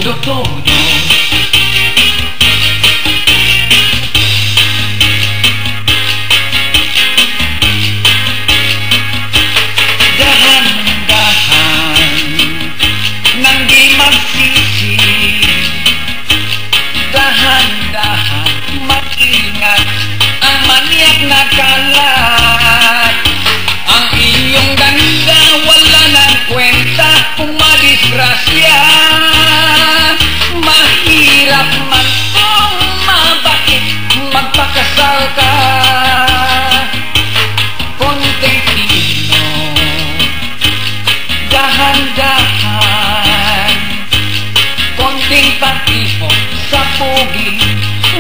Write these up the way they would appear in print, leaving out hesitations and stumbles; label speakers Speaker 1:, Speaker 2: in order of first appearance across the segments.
Speaker 1: todo. Dahan-dahan nang di magsisi, dahan-dahan mag-ingat ang manyak na kalat. Ang iyong ganda wala nang kwenta kung madisgrasya. Mahirap man kung mabait magpakasal ka. Konting tino, dahan-dahan, konting pag-ipon sa pugi,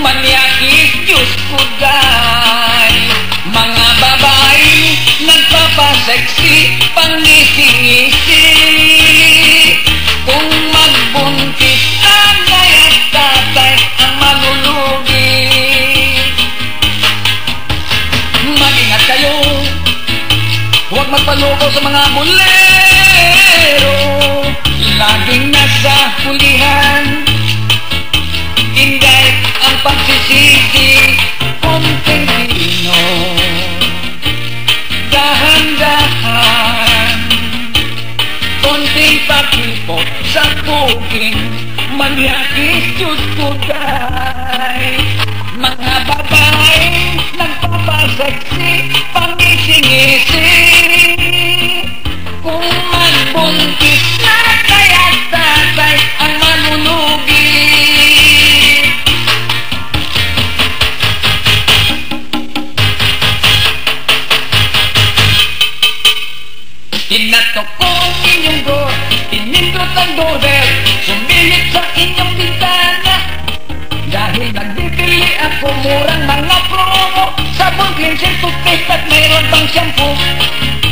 Speaker 1: manyakis Diyos ko day. Mga babae nagpapaseksi, pangisi-ngisi, kung magbuntis nanay at tatay ang malulugi. Mag-ingat kayo, huwag magpaloko sa mga bolero, laging nasa hulihan. Inday ang pagsisisi, konting tino, dahan-dahan, konting pag-ipot sa puging, manyakis Diyos ko day. Mga babae nagpapaseksi, pangisi-ngisi, kung magbuntis nanay at tatay ang malulugi. Tinatok ko ang inyong door, pinindot ang doorbell, sumilip sa inyong bintana. Dahil nagbibili ako murang mga promo, sabon, cleanser, toothpaste at mayroon pang shampoo.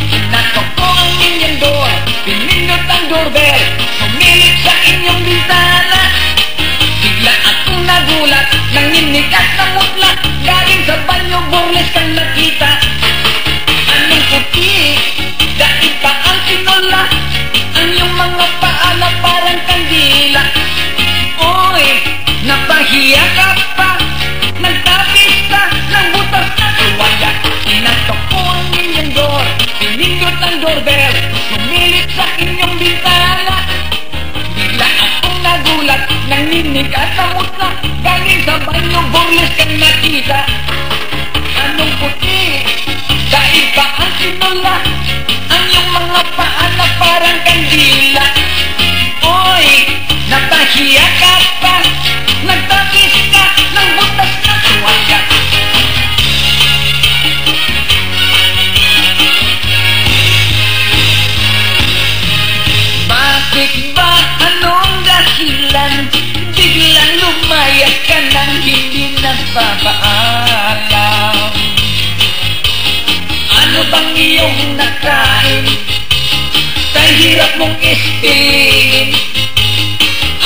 Speaker 1: Tinatok ko ang inyong door, pinindot ang doorbell, sumilip sa inyong bintana. Bigla akong nagulat, nanginig at namutla, galing sa banyo, burles kang nakita. Anong puti? Dahil pa ang tinola, ang iyong mga paala parang kandila. Oy, napahiya ka pa, nagtapis ka ng butas na tuwaya. Tinatok ko ang inyong door, pinindot ang doorbell, sumilip sa inyong bintana. Bigla akong nagulat, nanginig at namutla, galing sa banyo, burles kang nakita. Anong puti? Dahil pa ang tinola, ang iyong mga paa na parang kandila. Oy, napahiya ka pa, nagtapis ka ng butas na tuwaya. Bakit ba, anong dahilan, biglang lumayas ka nang hindi nagpapaalam? Ano bang iyong nakain? Kay hirap mong ispilin.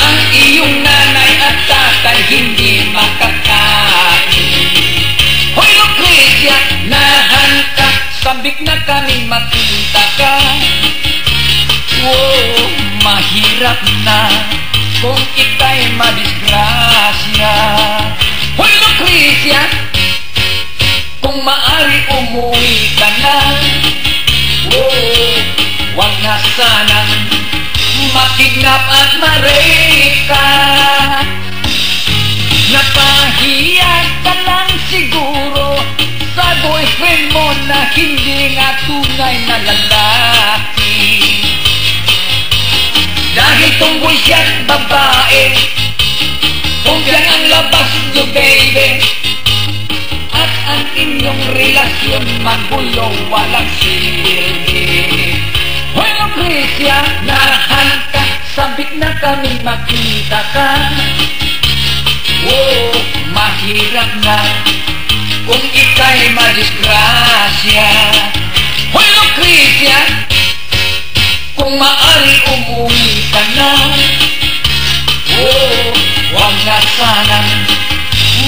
Speaker 1: Ang iyong nanay at tatay hindi makakain. Hoy Lucrecia, nahan ka, sabik na kaming makita ka. Wow, mahirap na kung ika'y madisgrasya. Hoy Lucrecia, kung maari umuwi ka na. Oh, wag na sanang makidnap at ma-rape ka. Napahiya ka lang siguro sa boyfriend mo na hindi nga tunay na lalaki. Dahil tungkol siya't babae, kung yan ang labas niyo baby, at ang inyong relasyon magulo, walang silbi. Hoy Lucrecia, nahan ka, sabik na kami makita ka. Oh, mahirap na kung ika'y madisgrasya. Hoy Lucrecia, kung maari umuwi ka na. Oh, wag na sanang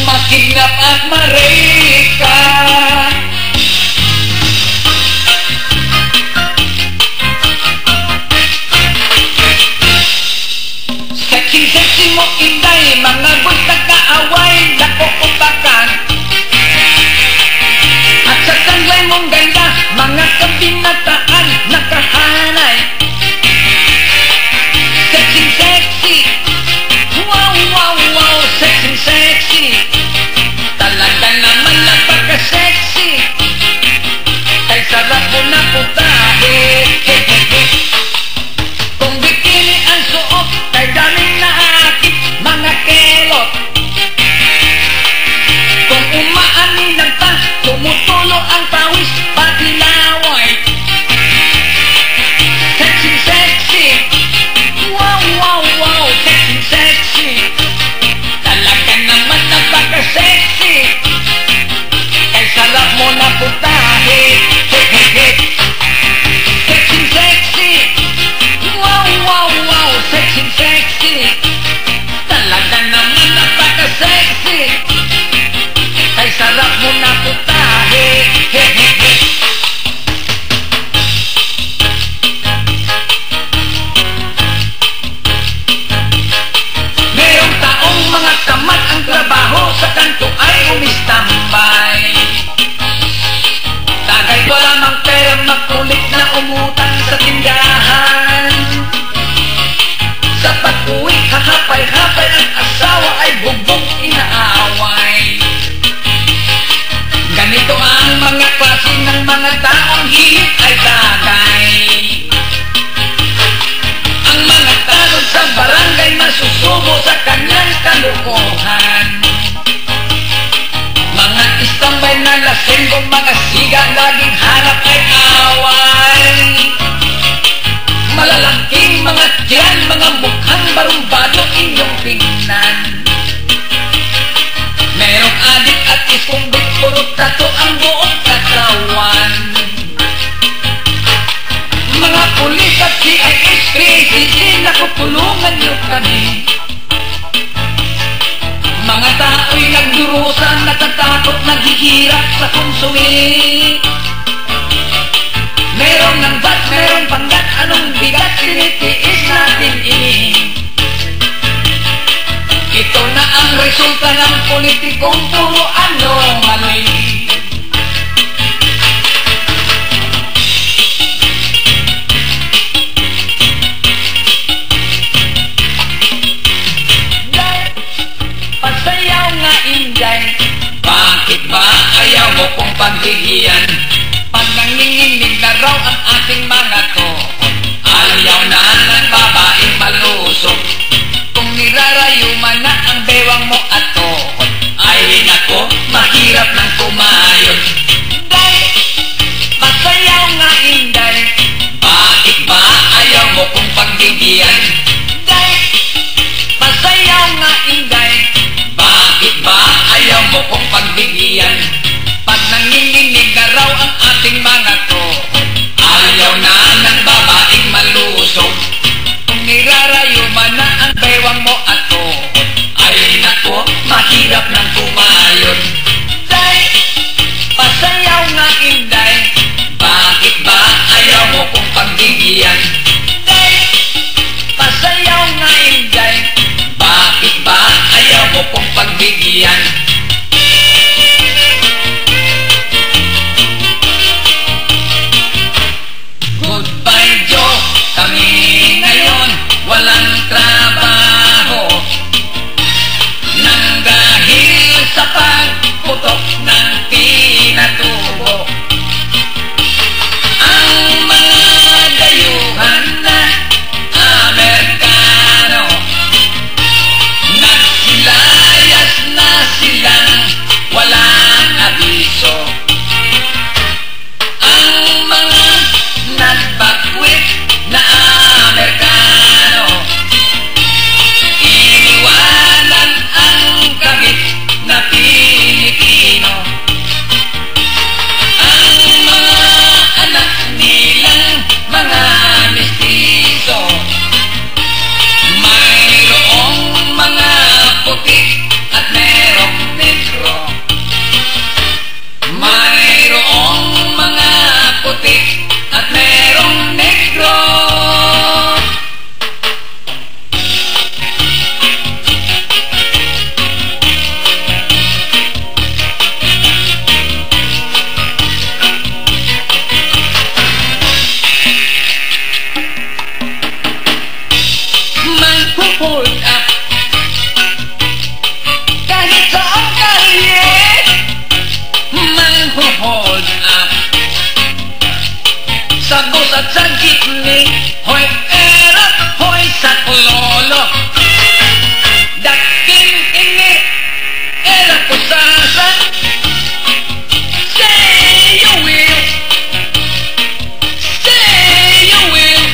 Speaker 1: makidnap at ma-rape ka. Sexy, sexy kabinataan nakahanay. Sexy, sexy. Wow, wow, wow, sexy, sexy. Talaga naman napaka-sexy. Ay sarap mo na putahe. Kung bikini ang suot, ay daming naakit mga kelot. Kung umaanin ang ta, tumutulo ang pawis, pati laway. Sexy, sexy. Wow, wow, wow, sexy, sexy. Talaga naman napaka-sexy. Ay sarap mo na putahe. Sexy, sexy. Wow, wow, wow, sexy, sexy. Talaga naman napaka-sexy. Ay sarap mo na putahe. Merong taong mga tamad ang trabaho, sa kanto ay umistambay. Tagay ko lamang pera, makulit na umutang sa tindahan. Sa pag-uwi, hahapay-hapay ang asawa ay bugbog inaaway. Ganito ang mga klase ng mga taong hilit ay tagay. Ang mga tanod sa barangay masusubo sa kanyang kalukuhan. Mga istambay na lasenggo, mga siga, laging hanap ay away. Malalaking mga tiyan, mga mukhang barumbado inyong tingnan. Merong adik at iskumbit, puro tato ang buong katawan. Mga pulis at CIS, PCC, nakupulungan nyo kami. Mga tao'y nagdurusan, natatakot, naghihirap sa konsuwi. Merong nangbat, merong panggat, anong bigat, sinitiis natin ini. Ito na ang resulta ng politikong puro anomaly. Pasayaw nga inday, bakit ba ayaw mo kong pagbigyan? Pag nanginginig na raw ang ating mga tuhod, ayaw na ng babaeng malusog. Kung nirarayo man na ang bewang mo at tuhod, ay nako, mahirap nang kumayod. Day, pasayaw nga inday, bakit ba ayaw mo kong pagbigyan? Day, pasayaw nga inday, bakit ba ayaw mo kong pagbigyan? Pag nanginginig na raw ang ating mga tuhod, ayaw na ng babaeng malusog. Kung nirarayo man na ang bewang mo at tuhod, ay nako, mahirap nang kumayod. Day, at sa gitni, hoy erap, hoy sa lolo. Daking ini, erap ko sasa. Say you will, say you will.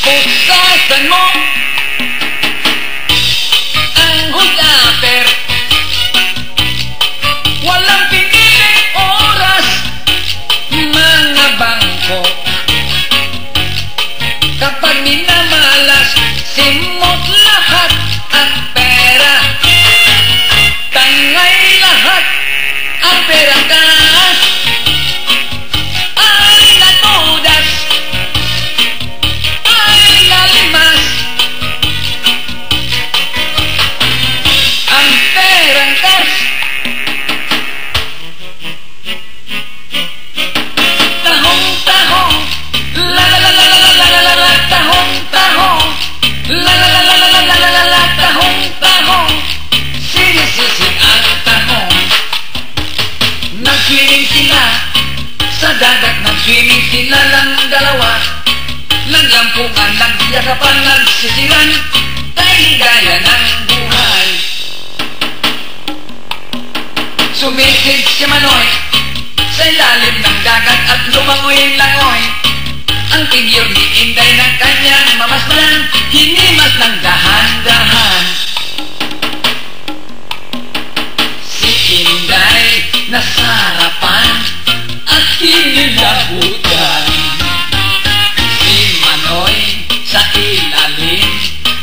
Speaker 1: Pusasan mo ang hulaper. Walang piniling oras, mga bangko. Kapag minamalas, simot lahat ang pera. Tangay lahat ang pera kas. Ay natudas, ay nalimas. Ang perang kas. Tahong-tahong, la la la la la la la la la, tahong-tahong, la la la la la la la la la, tahong-tahong, sinisisi ang tahong. Nag-swimming sila sa dagat, nag-swimming sila lang dalawa. Naglampungan, nagyakapan, nagsisiran, kay ligaya ng buhay. Sumisid si Manoy sa ilalim ng dagat at lumangoy-langoy. Ang tigyur ni Inday ng kanyang mamasdan, hinimas ng dahan-dahan. Si Inday nasarapan at hinilabutan. Si Manoy sa ilalim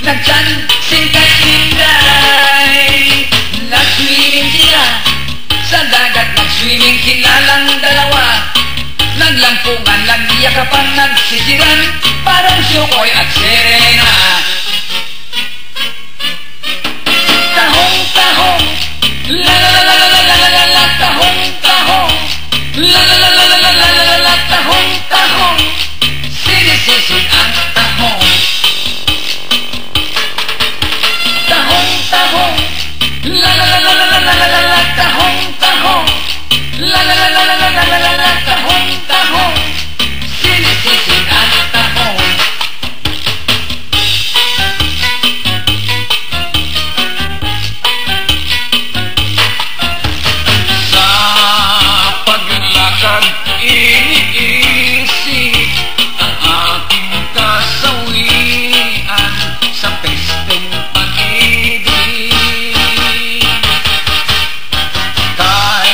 Speaker 1: nagsansing kay Inday. Nag-swimming sila sa dagat, nag-swimming sila lang dalawa. Naglampungan, nagyakapan, nagsisiran, parang Sukoy at Serena. Tahong-tahong, la la la la la la la la la, tahong-tahong, la la la la la la la la la, tahong-tahong, sinisisi ang tahong. Tahong-tahong, la la la la la la la la la, tahong-tahong, la la la la la la la la la, tahong-tahong, sinisisi ang tahong. Sa paglakad iniisip ang aking kasawian sa pesteng pag-ibig. Kay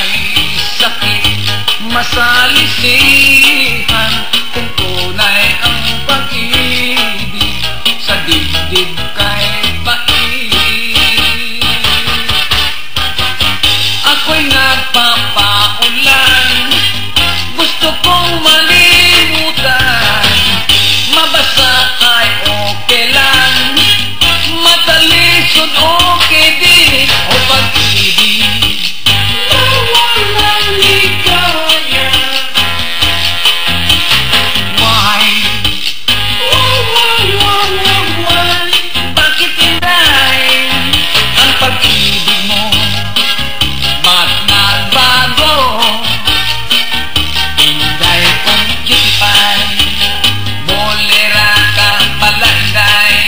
Speaker 1: sakit masalisihan kung tunay ang pag-ibig sa dibdib kay pait. Ako'y nagpapaulan, gusto kong malimutan. Mabasa ay okay lang, matalisod okay din. O pag-ibig walang ligaya. Why? Why? Bakit Inday ang pag-ibig mo? Ba't nagbago? Inday kong cutie pie, bolera ka pala Inday.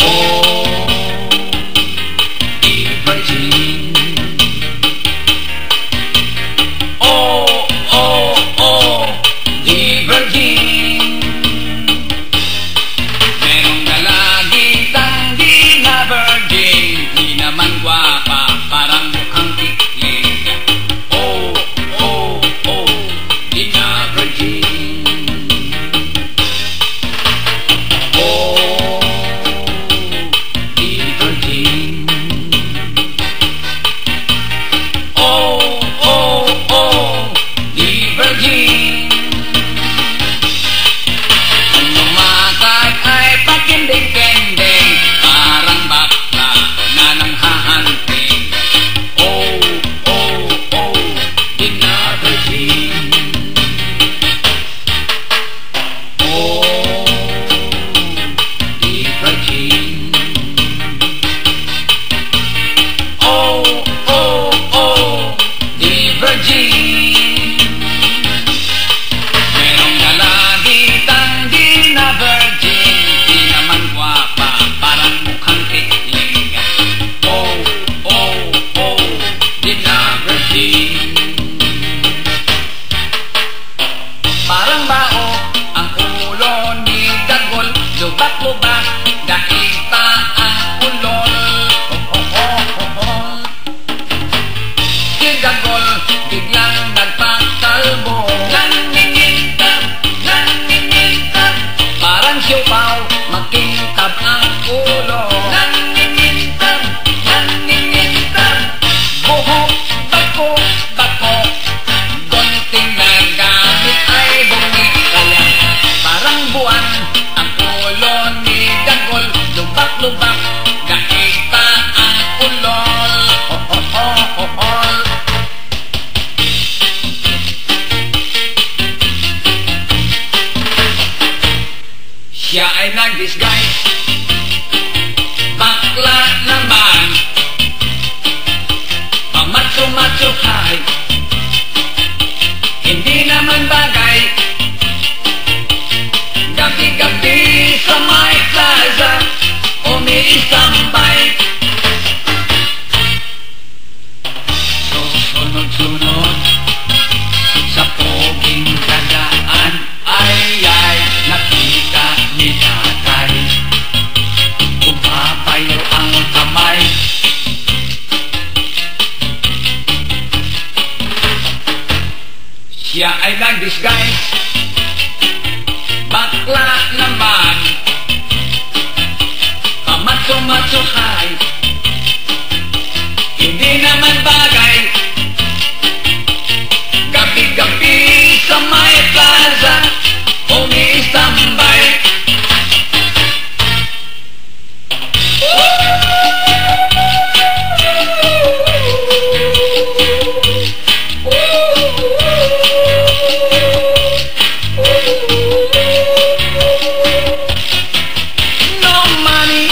Speaker 1: Oh, Virgin. Oh, oh, oh, di Virgin. Merong galagitang di na virgin, di naman gwapa, parang mukhang tikli. Oh, oh, oh, di na virgin. Oh, di virgin. Oh, oh, oh, di virgin. Ang lumakad ay pakinding-kending, parang bakla na nanghahante. siopaw, makintab ang ulo. Naningintab, buhok, bako, gunting na gamit ay bumikalang. Parang buwan, ang ulo ni Dagol, lubak, gaig pa ang ulol. Siya ay nag-disguise, bakla naman, pamatso-matsohay, hindi naman bagay. Gabi-gabi sa may plaza, umiisambay. Sunod-sunod sa poging dadaan, ay, nakita ni tatay, umapayo ang kamay. Siya ay nag-disguise, bakla naman, pamatso-matsohay, hindi naman bagay. Gabi-gabi sa may plaza, umiistambay. No money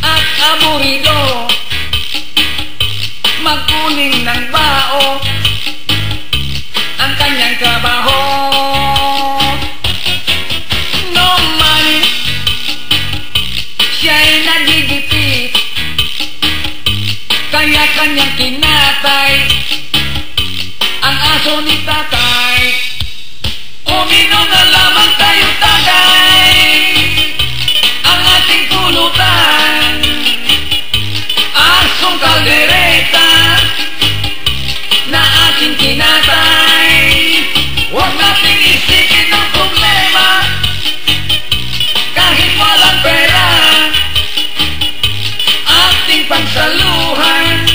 Speaker 1: at aburido, magkuning ng bao ang kanyang trabaho. No money, siya'y nagigipit, kaya kanyang kinatay ang aso ni tatay. Uminom na lamang tayo tagay, ang ating pulutan, asong kaldereta na ating kinatay. Huwag nating isipin ang problema, kahit walang pera, ating pagsaluhan,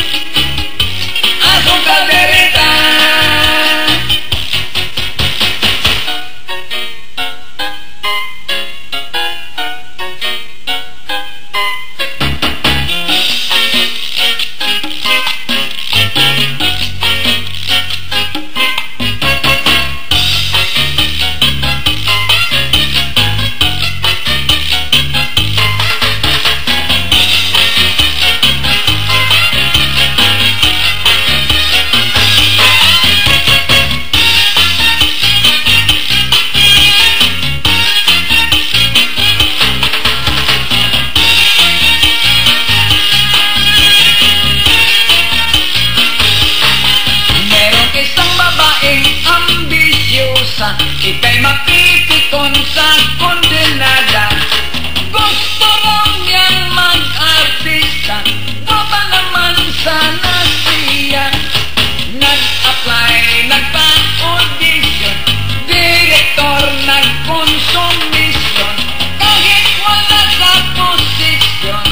Speaker 1: asong kaldereta. Ika'y mapipikon sa kondenada, gusto raw niyang mag-artista, baba naman sana siya. Nag-apply, nagpa-audition, direktor nag-consumption, kahit wala sa posisyon,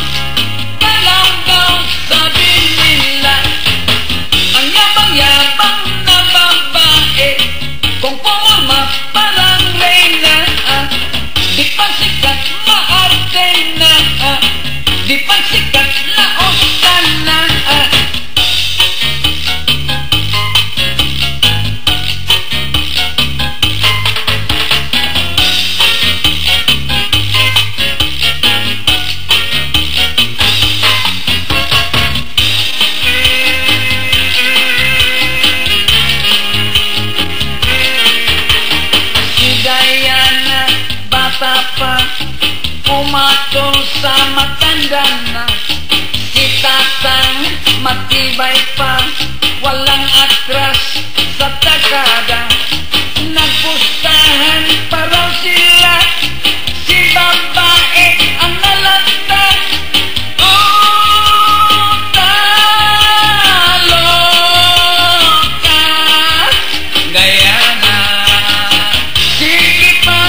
Speaker 1: talaw daw sabi nila, ang yabang-yabang na babae, kung pumulma parang reyna, di pa sikat maarte na, di pa sikat laosan na. Pa, pumatol sa matanda na, si tatang matibay pa, walang atras sa takada. Nagpustahan pa raw sila, si babae ang nalagda. Oh, talo ka, gaya na, sige pa,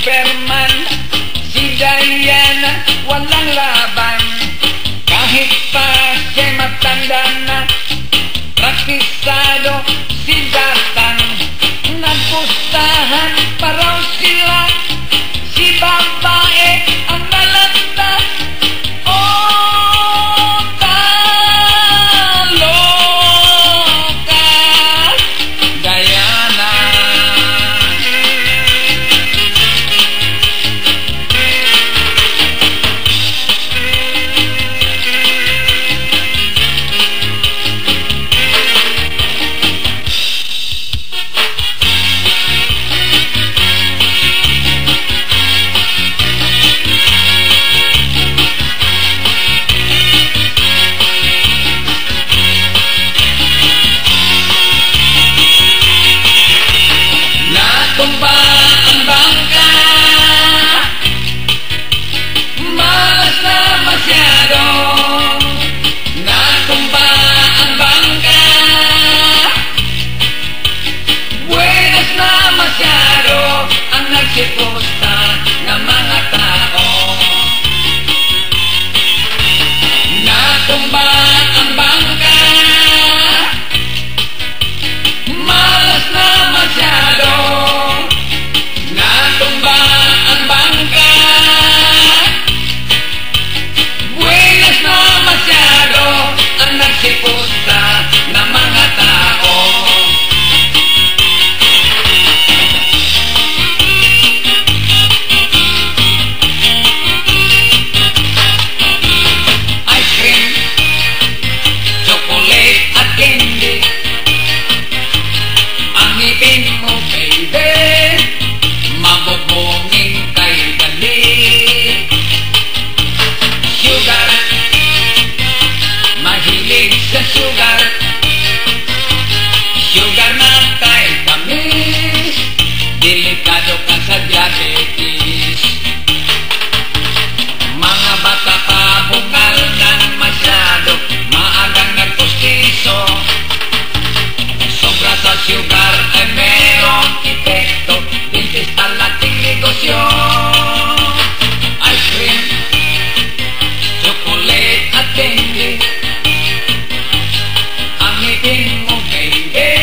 Speaker 1: Superman, si Diana, walang laban. Kahit pa siya'y matanda na, praktisado si Dartan. Nagpustahan pa raw sila, si babae ang nalanda. Oh, kaloka, Diana. Natumba ang bangka, malas na masyado. Natumba ang bangka, buenas na masyado ang nagsipusta ng mga tao. Natumba ang bangka, malas na masyado. Natumba ang bangka, buenas na masyado ang nagsipusta ng mga tao. Ice cream, chocolate at candy, ang ngipin mo, baby, mabubungin kay dali. Sugar, mahilig sa sugar, sugar na kay tamis, delikado ka sa diabetes. Mga bata pa bukal ng masyado, maagang nagpustiso. Sobra sa sugar ay merong epekto, bintis talating negosyo. Ice cream, chocolate at candy, ang ngipin mo, baby,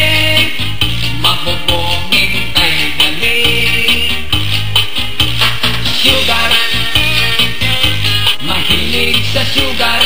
Speaker 1: mabubungin kay dali. Sugar, mahilig sa sugar,